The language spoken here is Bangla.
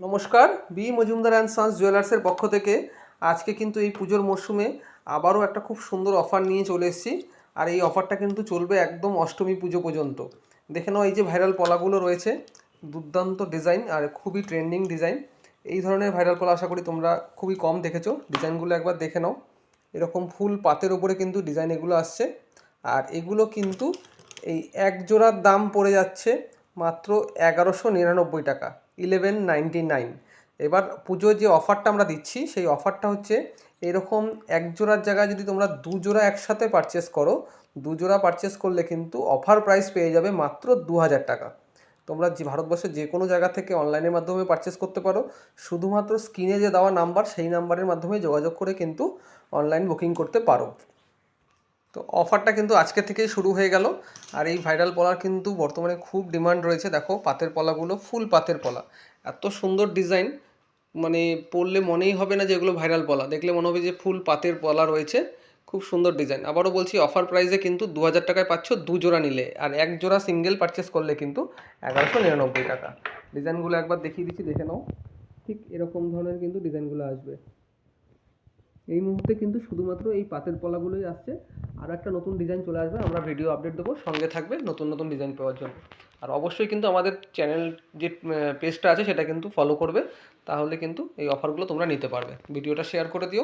নমস্কার, বি মজুমদার অ্যান্ড সন্স জুয়েলার্সের পক্ষ থেকে আজকে কিন্তু এই পুজোর মরশুমে আবারও একটা খুব সুন্দর অফার নিয়ে চলে এসেছি। আর এই অফারটা কিন্তু চলবে একদম অষ্টমী পুজো পর্যন্ত। দেখে নাও, এই যে ভাইরাল পলাগুলো রয়েছে, দুর্দান্ত ডিজাইন আর খুবই ট্রেন্ডিং ডিজাইন। এই ধরনের ভাইরাল পলা আশা করি তোমরা খুবই কম দেখেছো। ডিজাইনগুলো একবার দেখে নাও। এরকম ফুল পাতের ওপরে কিন্তু ডিজাইন এগুলো আসছে। আর এগুলো কিন্তু এই এক জোড়ার দাম পড়ে যাচ্ছে মাত্র 1199 টাকা, 1199। এবার পুজোর যে অফারটা আমরা দিচ্ছি সেই অফারটা হচ্ছে এরকম এক জোড়ার জায়গায় যদি তোমরা দু জোড়া একসাথে পারচেস করো, দু জোড়া পারচেস করলে কিন্তু অফার প্রাইস পেয়ে যাবে মাত্র 2000 টাকা। তোমরা যে ভারতবর্ষের যে কোনো জায়গা থেকে অনলাইনের মাধ্যমে পারচেস করতে পারো। শুধুমাত্র স্ক্রিনে যে দেওয়া নাম্বার সেই নাম্বারের মাধ্যমে যোগাযোগ করে কিন্তু অনলাইন বুকিং করতে পারো। তো অফারটা কিন্তু আজকে থেকেই শুরু হয়ে গেল। আর এই ভাইরাল পলার কিন্তু বর্তমানে খুব ডিমান্ড রয়েছে। দেখো পাতের পলাগুলো, ফুল পাতের পলা, এত সুন্দর ডিজাইন, মানে পরলে মনেই হবে না যে এগুলো ভাইরাল পলা, দেখলে মনে হবে যে ফুল পাতের পলা রয়েছে। খুব সুন্দর ডিজাইন। আবারও বলছি, অফার প্রাইসে কিন্তু 2000 টাকায় পাচ্ছ দু জোড়া নিলে, আর এক জোড়া সিঙ্গেল পারচেস করলে কিন্তু 1199 টাকা। ডিজাইনগুলো একবার দেখিয়ে দিচ্ছি, দেখে নাও। ঠিক এরকম ধরনের কিন্তু ডিজাইনগুলো আসবে। এই মুহূর্তে কিন্তু শুধুমাত্র এই পাতের পলাগুলোই আসছে। আর একটা নতুন ডিজাইন চলে আসবে, আমরা ভিডিও আপডেট দেবো, সঙ্গে থাকবে নতুন নতুন ডিজাইন পাওয়ার জন্য। আর অবশ্যই কিন্তু আমাদের চ্যানেল যে পেজটা আছে সেটা কিন্তু ফলো করবে, তাহলে কিন্তু এই অফারগুলো তোমরা নিতে পারবে। ভিডিওটা শেয়ার করে দিও।